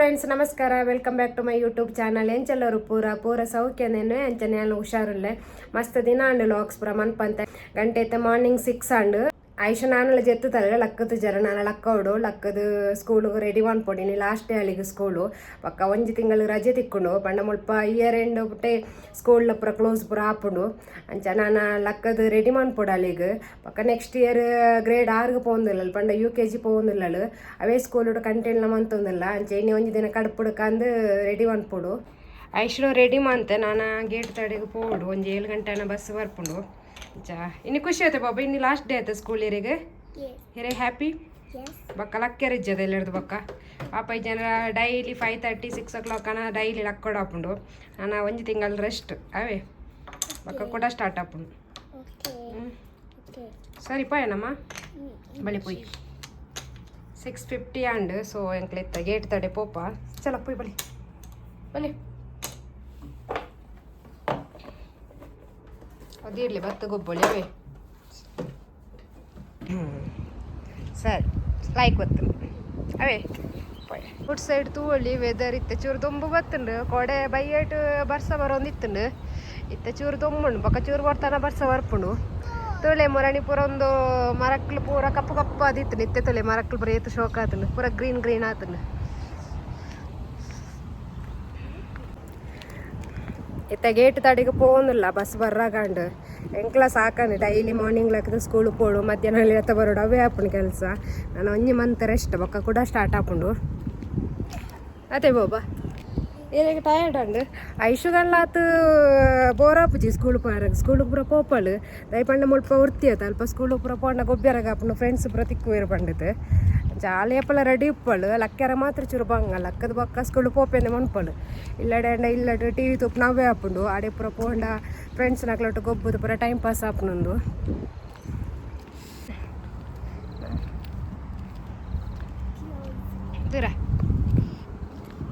Friends ನಮಸ್ಕಾರ welcome back to my YouTube channel ಎಂಚೆಲ್ಲರೂ ಪೂರ ಸೌಖ್ಯನೇನು ಎಂಚನೆ ಎಲ್ಲ ಹುಷಾರುಲ್ಲೆ ಮಸ್ತ್ ದಿನ ಅಂಡು ಲಾಕ್ಸ್ ಪೂರ ಮನ್ಪಂತ ಗಂಟೆ ಮಾರ್ನಿಂಗ್ 6 ಅಂಡು ಆಯ್ಷು ನಾನೆಲ್ಲ ಜೆತ್ತುತ್ತಲ್ಲ ಲಕ್ಕದ ಜರ ನಾನು ಲಕ್ಕವಡು ಲಕ್ಕದ ಸ್ಕೂಲಿಗೆ ರೆಡಿ ಮಾಡ್ಕೊಡಿನಿ ಲಾಸ್ಟ್ ಡೇ ಅಲ್ಲಿಗೆ ಸ್ಕೂಲು ಪಕ್ಕ ಒಂಜಿ ತಿಂಗಳು ರಜೆ ತಿಕ್ಕೊಂಡು ಪಂಡ ಮುಲ್ಪ ಇಯರ್ ಎಂಡ್ ಬಿಟ್ಟೆ ಸ್ಕೂಲ್ ಪೂರ ಕ್ಲೋಸ್ ಪೂರ ಹಾಪುಂಡು ಅಂಚ ನಾನು ಲಕ್ಕದ ರೆಡಿ ಮಾಡ್ಕೊಡು ಅಲ್ಲಿಗೆ ಪಕ್ಕ ನೆಕ್ಸ್ಟ್ ಇಯರ್ ಗ್ರೇಡ್ 6ಗೆ ಪೋಂದಿಲ್ಲ ಪಂಡ UKG ಪೋಂದಿಲ್ಲ ಅವೇ ಸ್ಕೂಲ್ ಕಂಟೆಂಟ್ ಮಂತೊಂದಿಲ್ಲ ಅಂಚೆ ಇನ್ನು ಒಂಜಿ ದಿನ ಕಡ್ಪುಡ್ಕಂದು ರೆಡಿ ಮಾಡ್ಕೊಡು ಆಯ್ಷು ರೆಡಿ ಮಾಡ್ತೆ ನಾನು ಗೇಟ್ ತಡೆಗೆ ಪೋಡು ಒಂದು 7 ಗಂಟೆನ ಬಸ್ ಬರ್ಪುಂಡು ಜಾ ಇನ್ನು ಖುಷಿ ಆಯ್ತಾ ಬಾಬಾ ಇನ್ನು ಲಾಸ್ಟ್ ಡೇ ಆಯ್ತಾ ಸ್ಕೂಲ್ ಇರಿಗೆ ಹಿರೇ ಹ್ಯಾಪಿ ಬಕ್ಕ ಲಕ್ಕೆರ್ ಇಜ್ಜದ ಎಲ್ಲರದು ಬಕ್ಕ ಪಾಪ ಈ ಜನ ಡೈಲಿ 5:30 6 o'clock ಡೈಲಿ ಲಕ್ಕೊಡು ಹಾಪುಂಡು ನಾನು ಒಂಜಿ ತಿಂಗಳು ರೆಸ್ಟ್ ಅವೇ ಬಕ್ಕ ಕೂಡ ಸ್ಟಾರ್ಟ್ ಹಾಪುಂಡು ಸರಿ ಪಾಯನಮ್ಮ ಬಳಿ ಪೋಯ್ 6:50 ಅಂಡ್ ಸೊ ಎಂಕ್ಲೆತ್ತ ಗೇಟ್ ತಡೆ ಪೋಪ ಚಲ ಪೋಯ್ ಬಳಿ ಬಲಿ ಅದಿರಲಿ ಭತ್ತ ಗೊಬ್ಬಳಿ ಅವೇ ಸರಿ ಲೈಕ್ ಬತ್ತು ಅವೇ ಫುಡ್ ಸೈಡ್ ತೂವಳ್ಳಿ ವೆದರ್ ಇತ್ತೆ ಚೂರು ದೊಂಬು ಬತ್ತುಂಡು ಕೊಡೆ ಬೈಯೇಟು ಬರ್ಸ ಬರೋಂದಿತ್ತುಂಡು ಇತ್ತೆ ಚೂರು ದೊಂಬುಂಡು ಬೊಕ್ಕ ಚೂರು ಬರ್ತಾನ ಬರ್ಸ ಬರ್ಪುಂಡು ತೊಳೆ ಮೊರಣಿ ಪೂರ ಒಂದು ಮರಕ್ಲು ಪೂರ ಕಪ್ಪು ಕಪ್ಪು ಆದಿತ್ತು ಇತ್ತೆ ತೊಳೆ ಮರಕ್ಲು ಪೂರ ಏತು ಶೋಕ ಆತುಂಡು ಪೂರ ಗ್ರೀನ್ ಆತುಂಡು ಇತ್ತ ಗೇಟ್ ತಡೆಗೆ ಪೋಂದಿಲ್ಲ ಬಸ್ ಬರ್ರಾಗಂಡು ಎಂಕ್ಲ ಸಾಕಂಡು ಡೈಲಿ ಮಾರ್ನಿಂಗ್ ಲೆಕ್ಕದ ಸ್ಕೂಲಿಗೆ ಪೋಡು ಮಧ್ಯಾಹ್ನ ಎತ್ತ ಬರೋಡು ಅವೇ ಹಾಪುಂಡು ಕೆಲಸ ನಾನು ಒಂಜಿ ಮಂತ್ ರೆಸ್ಟ್ ಬೊಕ್ಕ ಕೂಡ ಸ್ಟಾರ್ಟ್ ಹಾಪುಂಡು ಅದೇ ಬಾಬಾ ಏನಿಗೆ ಟಯರ್ಡ್ ಅಂಡು ಐಶುಗಲ್ಲಾತು ಬೋರಾಪುಜಿ ಸ್ಕೂಲಿಗೆ ಪೂರ ಪೋಪಳು ದಯಪಂಡ ಮುಲ್ಪ ಉರ್ತಿಯತ್ತ ಅಲ್ಪ ಸ್ಕೂಲಿಗೆ ಪೂರ ಪೋಂಡ ಗೊಬ್ಬೆರಾಗ ಹಾಪುಂಡು ಫ್ರೆಂಡ್ಸ್ ಪೂರ ತಿಕ್ಕುವೇರು ಪಂಡಿತು ಜಾಲಿ ಅಪ್ಪಲ ರೆಡಿ ಇಪ್ಪಳು ಲಕ್ಕ್ಯಾರ ಮಾತ್ರ ಚೂರು ಬಂಗ ಲಕ್ಕದ ಬೊಕ್ಕ ಸ್ಕೂಲು ಪೋಪೆಂದೆ ಮನ್ಪಳು ಇಲ್ಲಡೆ TV ತುಪ್ಪು ನಾವೇ ಹಾಪುಂಡು ಆಡೆ ಪೂರ ಪೋಂಡ ಫ್ರೆಂಡ್ಸ್ ನಕ್ಲೊಟ್ಟು ಗೊಬ್ಬದು ಪೂರ ಟೈಮ್ ಪಾಸ್ ಹಾಪುನೊಂದು ದೂರ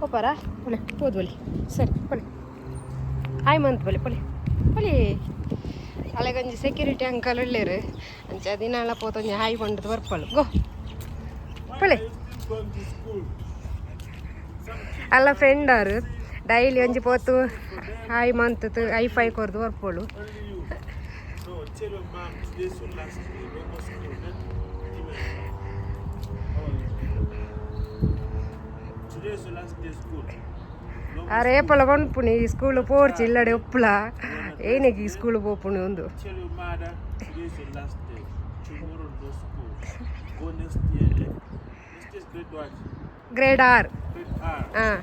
ಹೋಪಾರ ಬಲೆ ಹೋದ್ ಬಲಿ ಸರಿ ಬಲಿ ಆಯ್ ಮಂತ್ ಬಲಿ ಬಲಿ ಅಲೆಗೊಂಜಿ ಸೆಕ್ಯೂರಿಟಿ ಅಂಕಲ್ ಒಳ್ಳೆರು ಅಂಚ ದಿನಾಳ ಪೋತೊಂಜಿ ಹಾಯ್ ಬಂಡದು ಬರ್ಪಳು ಗೋ ಬಲೆ ಅಲ್ಲ ಫ್ರೆಂಡ್ ಅವರು ಡೈಲಿ ಒಂಜಿ ಪೋತು ಹಾಯ್ ಮಂತ್ ಐ5 ಕೊರ್ದು ಬರ್ಪೋಳು ರೇಪಲ ಬಂದ್ಪುಣಿ ಈ ಸ್ಕೂಲ್ ಪೋರ್ಚಿ ಇಲ್ಲಡೆ ಒಪ್ಪಲ ಏನಿಗೆ ಈ ಸ್ಕೂಲ್ ಪೋಪುಣಿ ಒಂದು ಗ್ರೇಡ್ 6 ಹಾಂ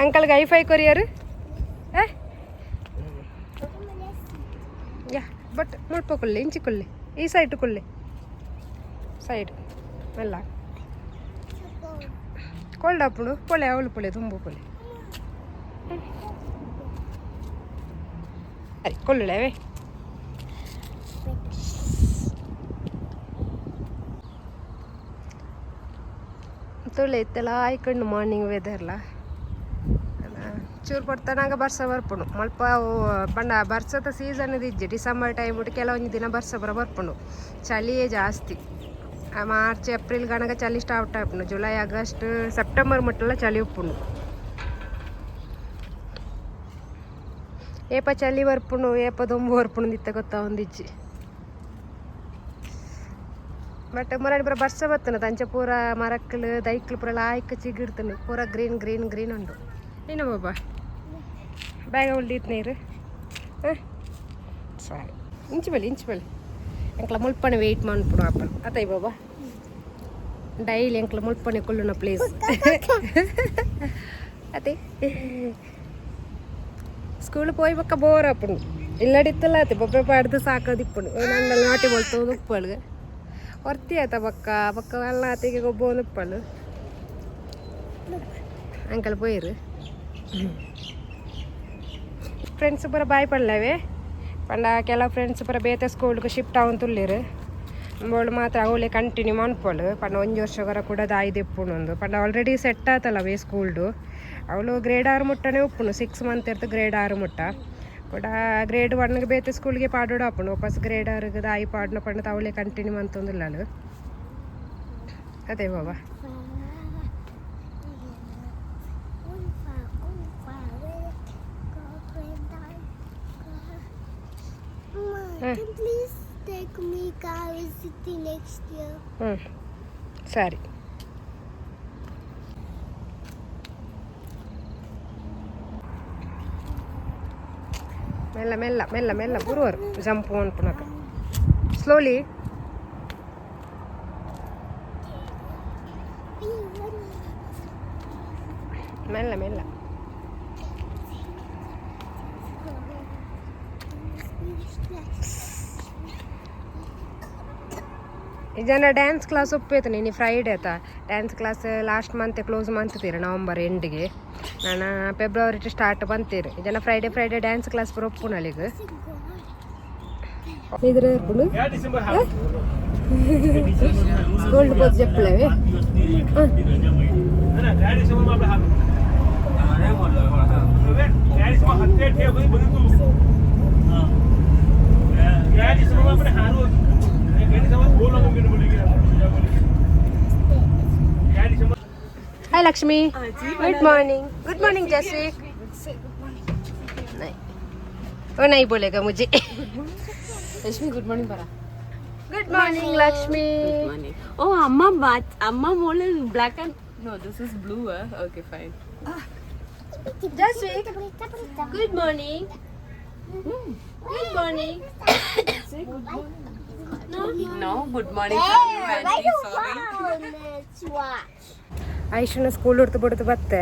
ಅಂಕಲ್ಗೆ ಐ5 ಕೊರಿಯರು ಯಾ ಬಟ್ ಮುಲ್ಪ ಕೊಲ್ಲೆ ಇಂಚಿ ಕೊಲ್ಲೆ ಈ ಸೈಡ್ ಕೊಲ್ಲೆ ಸೈಡ್ ಮೆಲ್ಲ ಕೋಲ್ಡ್ ಹಾಪುಡು ಪೊಳೆ ಅವಳು ಪೊಳೆ ತುಂಬು ಪೊಳೆ ಅರೆ ಕೊಲ್ಲುಳವೇ ತುಳೆ ಇತ್ತೆಲ್ಲ ಆಯ್ಕೊಂಡು ಮಾರ್ನಿಂಗ್ ವೆದರ್ಲ ಚೂರು ಕೊಡ್ತಾನಾಗ ಬರ್ಸ ಬರ್ಪುಂಡು ಮಲ್ಪ ಪಂಡ ಬರ್ಸದ ಸೀಸನ್ ಇಜ್ಜಿ ಡಿಸೆಂಬರ್ ಟೈಮ್ ಬಿಟ್ಟು ಕೆಲವೊಂದು ದಿನ ಬರ್ಸ ಬರ್ಪುಂಡು ಚಳಿಯೇ ಜಾಸ್ತಿ ಮಾರ್ಚ್ ಏಪ್ರಿಲ್ ಗಣಗ ಚಳಿ ಸ್ಟಾರ್ಟ್ ಆಪುಂಡು ಜುಲೈ ಆಗಸ್ಟ್ ಸೆಪ್ಟೆಂಬರ್ ಮುಟ್ಟೆಲ್ಲ ಚಳಿ ಉಪ್ಪುಂಡು ಏಪ ಚಳಿ ಬರ್ಪುಂಡು ಏಪ ದೊಂಬು ಬರ್ಪುಂಡು ಇತ್ತ ಗೊತ್ತಾ ಒಂದಿಜ್ಜಿ ಬಟ್ ಮೊರಡಿ ಪೂರ ಬರ್ಸ ಬತ್ತನ ತಂಚೆ ಪೂರ ಮರಕ್ಕಲು ದೈಕ್ಲು ಪೂರ ಲಾಯ್ಕ ಚಿಗಿಡ್ತಾನೆ ಪೂರ ಗ್ರೀನ್ ಉಂಡು ಏನು ಬಾಬಾ ಬ್ಯಾಗ ಉಳ್ದಿತ್ತು ನೀರು ಸರಿ ಇಂಚು ಬಳಿ ಎಂಕ್ಲ ಮುಲ್ಪನೆ ವೆಯ್ಟ್ ಮಾಡ್ಬಿಡು ಅಪ್ಪನ ಅತ್ತೈ ಬಾಬಾ ಡೈಲಿ ಎಂಕ್ಲ ಮುಲ್ಪನೆ ಕೊಲ್ಲುನ ಪ್ಲೇಸ್ ಅತ್ತೆ ಸ್ಕೂಲ್ ಪೋಯ್ ಬೊಕ್ಕ ಬೋರ್ ಹಾಪುಂಡು ಇಲ್ಲಡಿತ್ತಲ್ಲ ಅತ್ತೆ ಬೊಬ್ಬೆ ಪಾಡ್ದು ಸಾಕೋದಿಪ್ಪುಂಡು ನಂದಲ್ಲಿ ನಾಟಿ ಬಲ್ತೋದು ಉಪ್ಪಳ್ಗೆ ಹೊರ್ತಿ ಆಯ್ತ ಬಕ್ಕ ಎಲ್ಲ ಅತ್ತಿಗೆ ಗೊಬ್ಬ ಒಂದು ಉಪ್ಪಳು ಅಂಕಲ್ ಪೋಯ್ರು ಫ್ರೆಂಡ್ಸ್ ಪೂರ ಬಾಯ್ ಪಡ್ಲವೆ ಪಂಡ ಕೆಲವು ಫ್ರೆಂಡ್ಸ್ ಪೂರ ಬೇತೆ ಸ್ಕೂಲ್ಗೆ ಶಿಫ್ಟ್ ಆವನ್ ತುಳ್ಳಿರು ಬೋಳು ಮಾತ್ರ ಅವಳೆ ಕಂಟಿನ್ಯೂ ಮಾಡ್ಪೋಳು ಪಂಡ 1 ವರ್ಷಗರ ಕೂಡ ದಾಯ್ದು ಇಪ್ಪುಣೊಂದು ಪಂಡ ಆಲ್ರೆಡಿ ಸೆಟ್ ಆತಲ್ಲವೇ ಸ್ಕೂಲ್ಡು ಅವಳು ಗ್ರೇಡ್ 6 ಮುಟ್ಟನೇ ಉಪ್ಪುಣು 6 ಮಂತ್ ಇರ್ತು ಗ್ರೇಡ್ 6 ಮುಟ್ಟ ಕೂಡ ಗ್ರೇಡ್ 1 ಬೇತೆ ಸ್ಕೂಲ್ಗೆ ಪಾಡೋಡು ಹಾಕೊಂಡು ವಾಪಸ್ ಗ್ರೇಡ್ 6 ಆಯಿ ಪಾಡ್ನ ಪಂಡ ತವಳೆ ಕಂಟಿನ್ಯೂ ಅಂತಂದಿಲ್ಲ ಅದೇ ಬಾಬಾ Please take me car city next year. ಸರಿ ಮೆಲ್ಲ ಮೆಲ್ಲ ಮೆಲ್ಲ ಮೆಲ್ಲ ಬರುವರು ಜಂಪು ಅನ್ಪುನಕ ಸ್ಲೋಲಿ ಮೆಲ್ಲ ಮೆಲ್ಲ ಇದನ್ನ ಡ್ಯಾನ್ಸ್ ಕ್ಲಾಸ್ ಒಪ್ಪೈತೆ ನೀನು ಫ್ರೈಡೇ ಆಯ್ತಾ dance class last month close ಮಂತ್ತೀರಿ ನವಂಬರ್ ಎಂಡಿಗೆ ನಾನು ಫೆಬ್ರವರಿ ಸ್ಟಾರ್ಟ್ ಬಂತೀರಿ ಇದನ್ನ ಫ್ರೈಡೇ ಡ್ಯಾನ್ಸ್ ಕ್ಲಾಸ್ ಪೂರ ಒಪ್ಪುನಲ್ಲಿಗೆ ಇದ್ರೆ ಗೋಲ್ಡ್ ಬೋದು చెప్పలేవి Hi Lakshmi. Good morning. Good morning Jaswik. नहीं. वो नहीं बोलेगा मुझे. Ashwini, good morning bara. Good morning Lakshmi. Good morning. Oh, Amma mole black and no, this is blue. Okay, fine. Jaswik. Good morning. Good morning. Say good morning. No, good morning for you, auntie. Sorry. Aishu school ಹೊಡ್ತು ಬತ್ತೆ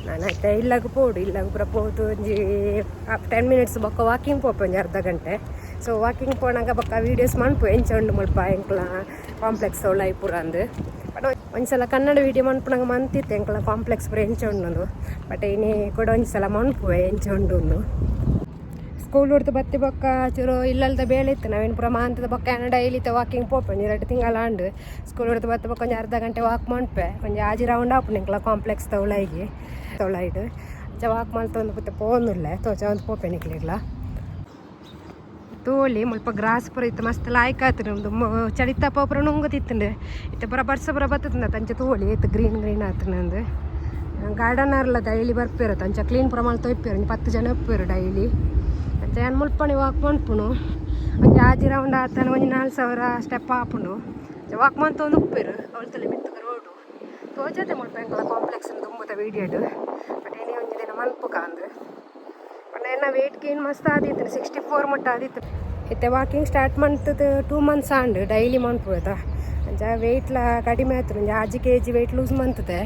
ನಾನೈತೆ ಇಲ್ಲಾಗ ಪೂರ ಪೋದು ಒಂಜಿ 10 minutes ಬೊಕ್ಕ walking ಪೋಪೆ ಒಂಜಿ ಅರ್ಧ ಗಂಟೆ ಸೊ ವಾಕಿಂಗ್ ಪೋನಾಗ ಬೊಕ್ಕ ವೀಡಿಯೋಸ್ ಮನ್ಪು ಎಂಚ ಉಂಡು ಮುಲ್ಪ ಎಂಕ್ಲ ಕಾಂಪ್ಲೆಕ್ಸ್ ಅವಳ ಪೂರ ಅಂದು ಬಟ್ ಒಂದ್ಸಲ ಕನ್ನಡ ವೀಡಿಯೋ ಮನ್ಪುನಾಗ ಮಂತಿತ್ತು ಎಂಕ್ಲ ಕಾಂಪ್ಲೆಕ್ಸ್ ಪೂರ ಎಂಚ ಉಂಡು ಬಟ್ ಇನಿ ಕೂಡ ಒಂದ್ಸಲ ಮನ್ಪುವೆ ಎಂಚ ಉಂಡು ಸ್ಕೂಲ್ ಹೊಡ್ದು ಬತ್ತಿ ಬೊಕ್ಕ ಚೂರು ಇಲ್ಲಲ್ದ ಬೇಳೆ ಇತ್ತು ನಾವೇನು ಪುರ ಮಾಂತದ ಬೊಕ್ಕ ಡೈಲಿ ವಾಕಿಂಗ್ ಪೋಪೆ 2 ತಿಂಗಳ ಅಂಡು ಸ್ಕೂಲ್ ಹೊಡ್ದು ಬತ್ತ ಬೊಕ್ಕ ಒಂಜಿ ಅರ್ಧ ಗಂಟೆ ವಾಕ್ ಮನ್ಪೆ ಒಂಜಿ ಆಜಿ ರೌಂಡ್ ಆಪು ನಿಂಕ್ಲ ಕಾಂಪ್ಲೆಕ್ಸ್ ತೊಳೈಡು ವಾಕ್ ಮಲ್ತೊಂದು ಪುತ್ತ ಪೋನುಲ್ಲೆ ತೋಚ ಒಂದು ಪೋಪೆ ನಿಕ್ಲಿಗ್ಲ ತೋಲಿ ಮುಲ್ಪ ಗ್ರಾಸ್ ಪುರ ಇತ್ತು ಮಸ್ತ್ ಲಾಯ್ಕ್ ಆತು ನಮ್ದು ಚಳಿತ ಪೋಪುರ ನುಂಗತಿತ್ತಂಡು ಇತ್ತು ಪುರ ಬರ್ಸ ಪುರ ಬತ್ತದ ತಂಚ ತೋಲಿ ಇತ್ತು ಗ್ರೀನ್ ಆತು ನಂದು ಗಾರ್ಡನರ್ಲ ಡೈಲಿ ಬರ್ಪೇರು ತಂಚ ಕ್ಲೀನ್ ಪುರ ಮಲ್ತ ಒಪ್ಪೇರು 10 ಜನ ಒಪ್ಪೇರು ಡೈಲಿ ಅಂಚ ಏನು ಮುಲ್ಪಣಿ ವಾಕ್ ಮನ್ಪುನು ಒಂಜಿ ಆಜಿ ರೌಂಡ್ ಆತನ ಒಂಜಿ 4,000 ಸ್ಟೆಪ್ ಆಪುಂಡು ವಾಕ್ ಮಂತ ಒಂದು ಉಪ್ಪೇರು ಅವಳ್ತಲ್ಲಿ ಮಿತ್ತಗ ರೋಡು ತೋಜತೆ ಮುಲ್ಪ ಎಂಕಲ ಕಾಂಪ್ಲೆಕ್ಸ್ ತುಂಬುತ್ತ ವೀಡಿಯೋಡು ಬಟ್ ಏನೇ ಒಂಜಿ ದಿನ ಮನ್ಪು ಕಾಂದು ಬಟ್ ಏನ ವೆಯ್ಟ್ ಗೇನ್ ಮಸ್ತ್ ಆದಿತ್ತು 64 ಮುಟ್ಟ ಆದಿತ್ತು ಇತ್ತೆ ವಾಕಿಂಗ್ ಸ್ಟಾರ್ಟ್ ಮಂತದ 2 months ಆಂಡು ಡೈಲಿ ಮನ್ಪು ಆಯ್ತಾ ಅಂಚ ವೆಯ್ಟ್ಲ ಕಡಿಮೆ ಆಯ್ತು ಒಂಜಿ 6 kg ವೆಯ್ಟ್ ಲೂಸ್ ಮಂತದೆ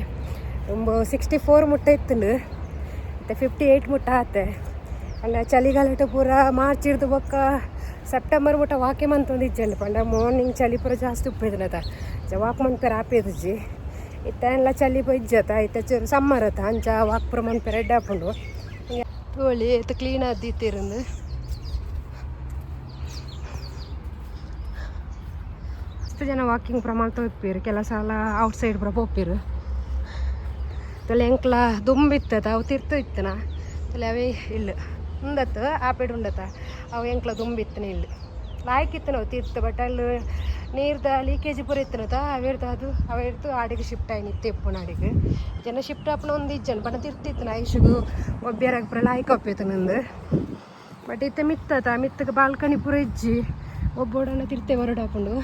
64 ಮುಟ್ಟ ಇತ್ತುಂಡು ಮತ್ತೆ 58 ಮುಟ್ಟ ಆತೆ ಅಂಡ ಚಳಿಗಾಲ ಪೂರ ಮಾರ್ಚ್ ಇಡ್ದು ಬೊಕ್ಕ ಸೆಪ್ಟೆಂಬರ್ ಮುಟ್ಟ ವಾಕೆ ಮಂತೊಂದು ಇಜ್ಜಂಡು ಪಂಡ ಮಾರ್ನಿಂಗ್ ಚಳಿ ಪೂರ ಜಾಸ್ತಿ ಉಪ್ಪೇದನತ ವಾಕ್ ಮನ್ಪೇರ ಆಪೇದಜ್ಜಿ ಇತ್ತ ಎಲ್ಲ ಚಳಿ ಇಜ್ಜತ ಇತ್ತ ಚೂರು ಸಮ್ಮರ್ ಅತ್ತ ಅಂಚ ವಾಕ್ ಪೂರ ಮನ್ಪೇರ ಎಡ್ಡೆ ಹಾಕೊಂಡು ತೋಳಿ ಇತ್ತು ಕ್ಲೀನ್ ಆದಿತ್ತಿರಂದು ಅಷ್ಟು ಜನ ವಾಕಿಂಗ್ ಪೂರ ಮಲ್ತ ಹೋಗ್ಪೇರು ಕೆಲಸ ಎಲ್ಲ ಔಟ್ಸೈಡ್ ಪೂರ ಹೋಗ್ಪೇರು ತಲೆ ಎಂಕ್ಲ ದುಂಬಿತ್ತದ ಅವು ತಿರ್ತು ಇತ್ತನ ತಲೆ ಅವೇ ಇಲ್ಲ ಉಂದತ್ತು ಆಪೇಡು ಉಂಡತ್ತ ಅವು ಎಂಕ್ಲ ದುಂಬಿತ್ತನ ಇಲ್ಲ ಲಾಯ್ಕಿತ್ತು ನಾವು ತೀರ್ತು ಬಟ್ ಅಲ್ಲಿ ನೀರ್ದ ಲೀಕೇಜ್ ಪೂರ ಇತ್ತನತ ಅವೇರ್ದು ಆಡಿಗೆ ಶಿಫ್ಟ್ ಆಯ್ನಿತ್ತು ಎಪ್ಪು ನಾಡಿಗೆ ಜನ ಶಿಫ್ಟ್ ಆಪನ ಒಂದು ಇಜ್ಜನ ಬಟ್ ತಿರ್ತಿತ್ತು ಐಶುಗು ಒಬ್ಬ್ಯಾರಾಗ ಪೂರ ಲಾಯ್ಕ್ ಒಪ್ಪೈತು ನಂದು ಬಟ್ ಇತ್ತ ಮಿತ್ತಗೆ ಬಾಲ್ಕನಿ ಪೂರ ಇಜ್ಜಿ ಒಬ್ಬೋಡನ್ನ ತಿರ್ತೆ ಹೊರಡು ಹಾಕೊಂಡು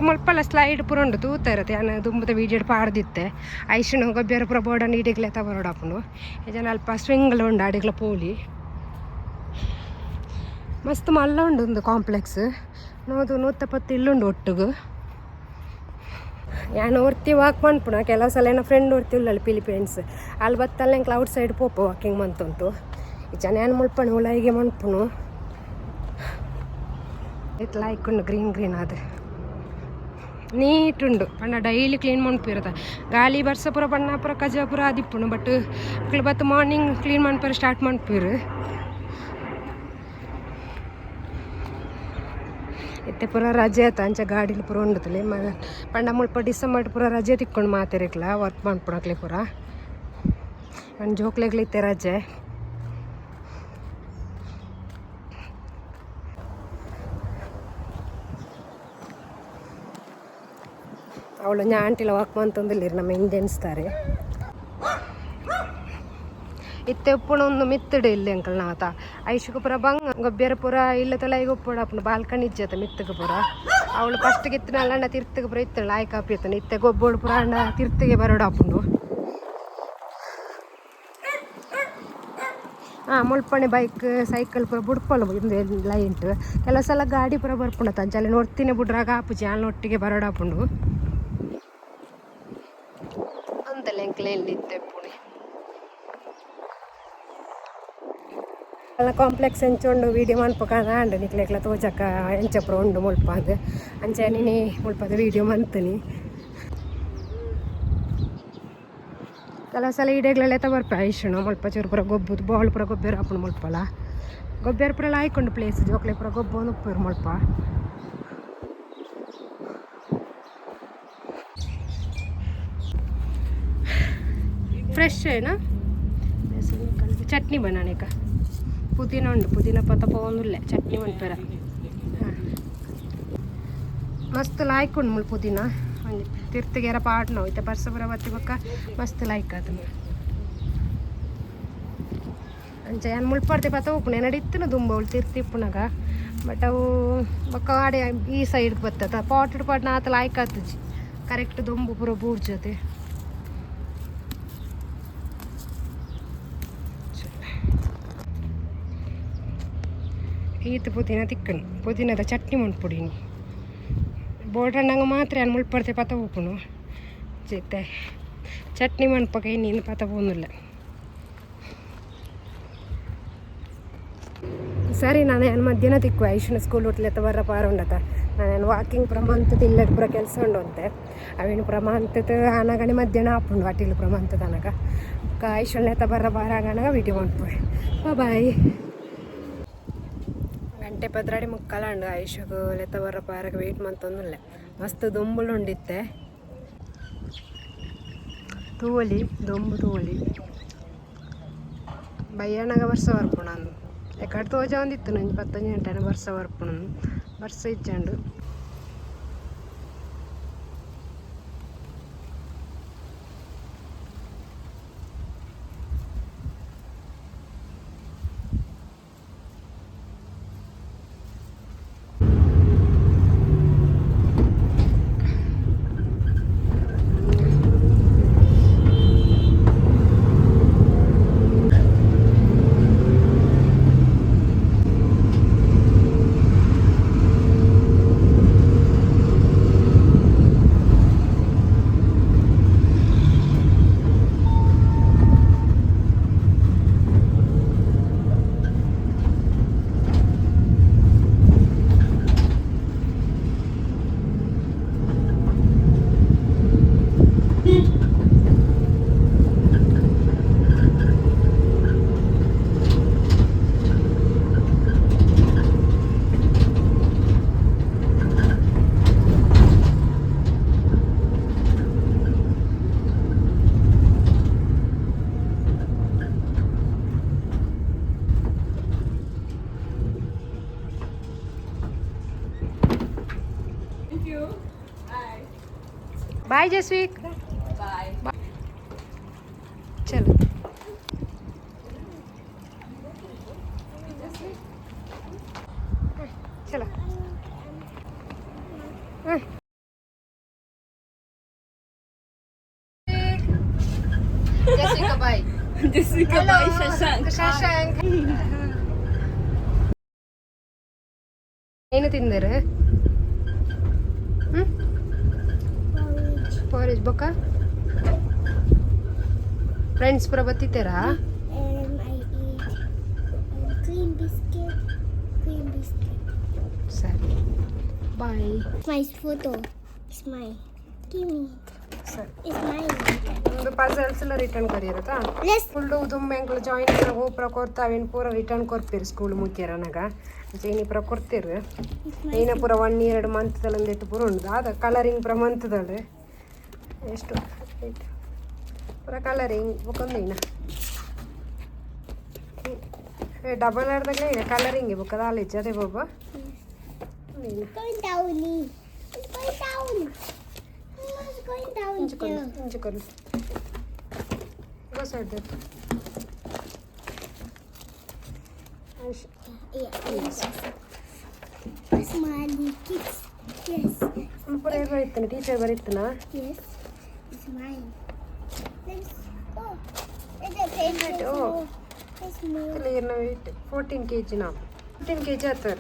ಮುಲ್ಪಲ್ಲ ಸ್ಲೈಡ್ ಪೂರ ಉಂಡು ತೂತ ಇರುತ್ತೆ ನಾನು ತುಂಬದ ವೀಡಿಯೋ ಪಾಡ್ದಿತ್ತೆ ಐಶುನ ಗೊಬ್ಬರ ಪೂರ ಬೋರ್ಡನ್ನು ಇಡಿಗ್ಲೆ ತಗೊರೋಡು ಹಾಕೊಂಡು ಜನ ಅಲ್ಪ ಸ್ವಿಂಗ್ಲ ಉಂಡು ಅಡಿಗ್ಲ ಪೋಲಿ ಮಸ್ತ್ ಮಲ್ಲ ಉಂಡು ಒಂದು ಕಾಂಪ್ಲೆಕ್ಸ್ ನೋದು 170 ಇಲ್ಲುಂಡು ಒಟ್ಟಿಗೆ ನಾನು ಹೊರ್ತಿ ವಾಕ್ ಮನ್ಪುಣ ಕೆಲವು ಸಲ ಏನೋ ಫ್ರೆಂಡ್ ಹೊರ್ತಿಲ್ಲ ಫಿಲಿಪೀನ್ಸ್ ಅಲ್ಲಿ ಬತ್ತಲ್ಲ ಎಂಕ್ಲ ಔಟ್ ಸೈಡ್ ಪೋಪ ವಾಕಿಂಗ್ ಮಂತುಂಟು ಈ ಜನ ಏನು ಮುಲ್ಪಣಿ ಉಳಾಯಿಗೆ ಮನ್ಪುನು ಇತ್ತು ಲೈಕ್ ಉಂಡು ಗ್ರೀನ್ ಅದು ನೀಟ್ ಉಂಡು ಪಂಡ ಡೈಲಿ ಕ್ಲೀನ್ ಮನ್ಪಿರತ್ತ ಗಾಳಿ ಬರ್ಸ ಪೂರ ಬಣ್ಣ ಪೂರ ಕಜ ಪೂರ ಆದಿಪ್ಪುಂಡು ಬಟ್ ಬತ್ತು ಮಾರ್ನಿಂಗ್ ಕ್ಲೀನ್ ಮನ್ಪರ ಸ್ಟಾರ್ಟ್ ಮನ್ಪಿರು ಇತ್ತೆ ಪೂರ ರಜೆ ಆಯ್ತು ಅಂಚ ಗಾಡಿಲಿ ಪೂರ ಉಂಡತಲೆ ಪಂಡ ಮುಲ್ಪ ಡಿಸೆಂಬರ್ ಪೂರ ರಜೆ ತಿಕ್ಕೊಂಡು ಮಾತಾರಿಕ್ಲ ವರ್ಕ್ ಮನ್ಪುಣಕ್ಲೆ ಪೂರ ನನ್ನ ಜೋಕ್ಲೆಗಳಿತ್ತೆ ರಜೆ. ಅವಳು ಆಂಟಿಲ ವಾಕ್ ಅಂತಂದಿಲ್ಲಿರಿ ನಮ್ಮ ಇಂಡಿಯನ್ಸ್ತಾರೆ ಇತ್ತೆ ಉಪ್ಪುಣ ಒಂದು ಮಿತ್ತಡು ಇಲ್ಲಿ ಅಂಕಲ್ ನಾವತ ಐಶುಗ ಪುರ ಬಂಗ ಗೊಬ್ಬರ ಪುರ ಇಲ್ಲ ತೊಲೈಗೆ ಉಪ್ಪುಣ ಅಪ್ಪನ ಬಾಲ್ಕನಿ ಇಜ್ಜತ ಮಿತ್ತಗ ಪುರ ಅವಳು ಫಸ್ಟ್ಗೆ ಇತ್ತನಲ್ಲ ಅಣ್ಣ ತಿರ್ತಗೆ ಪುರ ಇತ್ತಳು ಆಯ್ ಕಾಪಿ ಇತ್ತನ ಇತ್ತೆ ಗೊಬ್ಬಳು ಪುರ ಅಣ್ಣ ತಿರ್ತಿಗೆ ಬರೋಡು ಅಪ್ಪುಂಡು ಮುಳ್ಪಣೆ ಬೈಕ್ ಸೈಕಲ್ ಪುರ ಬುಡ್ಪಲ್ಲ ಇಂದು ಲೈಂಟ್ ಕೆಲವು ಸಲ ಗಾಡಿ ಪುರ ಬರ್ಪುಂಡ ತಂಚಲ್ಲಿ ನೋಡ್ತೀನಿ ಬಿಡ್ರಾಗ ಆಪುಜಿ ಅಲ್ಲಿ ಒಟ್ಟಿಗೆ ಬರೋಡು ಅಪ್ಪುಂಡು ಅಂತಲ್ಲ ಎಂಕ್ಲೆ ಇಲ್ಲಿತ್ತೆ ಪುಣೆ ಅಲ್ಲ ಕಾಂಪ್ಲೆಕ್ಸ್ ಎಂಚೊಂಡು ವೀಡಿಯೋ ಮನ್ಪಕಾನ ಅಂಡು ನಿಕ್ಲೆಕ್ಲ ತೋಜಕ್ಕ ಎಂಚಪ್ರ ಉಂಡು ಮುಳ್ಪಾದ ಅಂಚೆ ನೀನು ಮುಳ್ಪಾದ ವೀಡಿಯೋ ಮಂತನಿ ಕೆಲವು ಸಲ ಇಡೆಗಳೆಲ್ಲ ಬರ್ಪೆ ಐಶುನು ಮುಲ್ಪ ಚೂರು ಪುರ ಗೊಬ್ಬದು ಬಾಳು ಪುರ ಗೊಬ್ಬರ ಹಾಕೊಂಡು ಮುಳ್ಪಲ್ಲ ಗೊಬ್ಬರ ಪುರ ಆಯ್ಕೊಂಡು ಪ್ಲೇಸ್ ಜೋಕ್ಲೆ ಪುರ ಗೊಬ್ಬ ಉಪ್ಪು ಮುಳ್ಪ ಫ್ರೆಶ್ ಏನಾ ಚಟ್ನಿ ಬನಾನೇಕ ಪುದೀನ ಉಂಡು ಪುದೀನ ಪತ್ತ ಪೋಂದುಲ್ಲೆ ಚಟ್ನಿ ಮನ್ಪೆರ ಮಸ್ತ್ ಲಾಯ್ಕೊಂಡು ಮುಳ್ ಪುದೀನ ಒಂದು ತಿರ್ತಿಗೆರ ಪಾಟ್ನ ಹೋಯ್ತೆ ಬರ್ಸ ಬರ ಬತ್ತಿ ಬಕ್ಕ ಮಸ್ತ್ ಲಾಯ್ಕ್ ಅದನ್ನು ಅಂಚೆ ಏನು ಮುಳ್ಪಡ್ತೆ ಪತ್ತ ಉಪ್ಪುಣ ನಡೀತಿನ ದುಂಬ ಅವಳು ತಿರ್ತಿಪ್ಪುನಾಗ ಬಟ್ ಅವು ಬಕ್ಕ ಆಡೆ ಈ ಸೈಡ್ಗೆ ಬರ್ತದ ಪಾಟ್ ಆತ ಲಾಯ್ಕ್ ಆತಜಿ ಕರೆಕ್ಟ್ ದುಂಬು ಪೂರ ಬೂರ್ ಜೊತೆ ಈತ ಪುದೀನ ತಿಕ್ಕಣಿ ಪುದೀನದ ಚಟ್ನಿ ಮಾಡ್ಪುಡಿನಿ ಬೋರ್ಡಣ್ಣಂಗೆ ಮಾತ್ರ ಏನು ಮುಳ್ಪಡ್ತೆ ಪತ ಉಪ್ಪುನು ಜೊತೆ ಚಟ್ನಿ ಮಣ್ಪಕ ಇನ್ನಿಂದ ಪತ ಹೋಗಿಲ್ಲ ಸರಿ ನಾನು ಏನು ಮಧ್ಯಾಹ್ನ ತಿಕ್ಕು ಐಶುನ ಸ್ಕೂಲ್ ಹುಟ್ಲೆತ್ತ ಬರ ಪಾರ ಉಂಡತ ನಾನು ವಾಕಿಂಗ್ ಪ್ರಮಾಂತದ ಇಲ್ಲದ ಪುರ ಕೆಲಸ ಉಂಡು ಅಂತೆ ಅವೇನು ಪ್ರಮಾಂತದ ಆನಗಣಿ ಮಧ್ಯಾಹ್ನ ಹಾಪುಂಡು ವಾಟಿಲ್ ಪ್ರಮಾಂತದ ಅನಗ ಐಶುನೆತ್ತ ಬರ ಪಾರ ಆಗಣಗ ವಿಡಿಯೋ ಮಾಡ್ಪೋಯ್ ಬಾಯ್ ಗಂಟೆ ಪದ್ರಾಡಿ ಮುಕ್ಕಾಲಂಡು ಐಶುಗು ಲೆತ್ತ ಬರ ಪಾರಗೆ ವೆಯ್ಟ್ ಮಂತೊಂದುಲ್ಲೆ ಮಸ್ತ್ ದೊಂಬುಲು ಉಂಡಿತ್ತೆ ತೂವಲಿ ದೊಂಬು ತೂವಲಿ ಬಯ್ಯಣ್ಣಗ ವರ್ಷ ಬರ್ಪುಣ ಅಂದು ಎಕಡೆ ತೋಜ ಒಂದಿತ್ತು ನಂಗೆ 15 ಗಂಟೆನ ವರ್ಷ ಬರ್ಪುಣ ವರ್ಷ ಇಜ್ಜಂಡು बाय जसवीक बाय चलो चलो Jessica bye Jessica bye Shashank ಏನು ತಿಂದರೆ ಪೋರೇಜ್ ಬೊಕ್ಕ ಫ್ರೆಂಡ್ಸ್ ಪುರ ಬತ್ತಿತ್ತೇರಾ cream biscuit. ಸರಿ ಬಾಯ್ My photo. It's mine. Give me. ಸರಿ It's mine. ಒಂದು ಪಜಲ್ಸ್ ಎಲ್ಲ ರಿಟರ್ನ್ ಕರಿಯರತಾ Let's. ಫುಲ್ಲು ದುಂಬೆಂಕ್ಲು ಜಾಯಿನ್ ಹೋಗ್ರ ಕೊರ್ತಾವೇನು ಪೂರ ರಿಟರ್ನ್ ಕೊರ್ತೀರಿ ಸ್ಕೂಲ್ ಮುಖ್ಯರನಾಗ ಜೈನಿ ಪುರ ಕೊಡ್ತೀರಿ ಏನ ಪೂರ 1-2 ಮಂತ್ದಲ್ಲಿಂದ ಇಟ್ಟು ಪೂರ ಉಂಟು ಅದ ಕಲರಿಂಗ್ ಪುರ ಮಂತ್ದಲ್ಲಿ ಎಷ್ಟು पूरा colouring book double colouring book दाले अरे बाबा Going down. It's going down. It's going down. इंचुकोनी वो साइड देते Yes. Smiley kids. Yes. हम पूरे एक बार इतने टीचर बार इतना Yes. It's mine. Let's go. Let's go. Let's oh. go. Let's move. Clear ना वेट 14 kg ना 14 kg आतर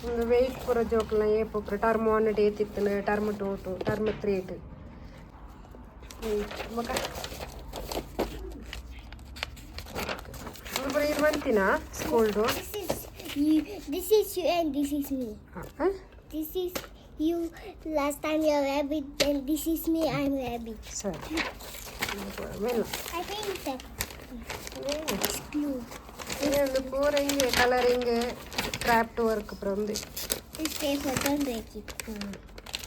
उनका वेट पूरा जोकला ये पूरा टर्म 1 डेट इतने टर्म 2 टर्म 3 मका पूरा इरवंती ना स्कूल डो This is you and this is me. This is you. Last time you're rabbit, then this is me. I'm rabbit. Sir well I think that blue. ये उन पूरा इंगे कलरिंग क्राफ्ट वर्क प्रंदे This paper, don't break it. Oh,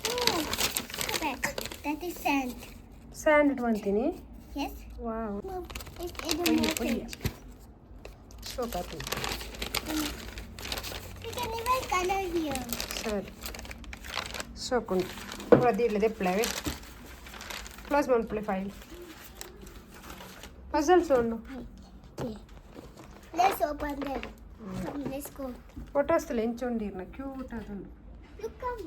look at that. That is sand. Sand इरवंती नी Yes. Wow No, it's even more pink. शो काती You can even color here. Sir शो कुन पूरा दीले दे प्लेवे प्लस 1 प्ले फाइल पजल सोनो Okay. Let's open them. Come, let's go. Photos लेंचोंडीरना क्यूट ಅದನ್ನು Look, come.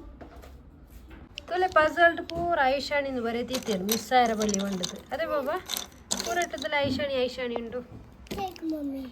तोले पजल पूरा ಐಶಾನಿ ಬರೆದಿದ್ದೇನೆ ಮಿಸ್ ಆಯರ ಬಲ್ಲಿ ಒಂಡದು ಅದೇ ಬಾಬಾ ಪೂರಟದಲ್ಲಿ ಐಶಾನಿ ಉಂಟು Take mommy.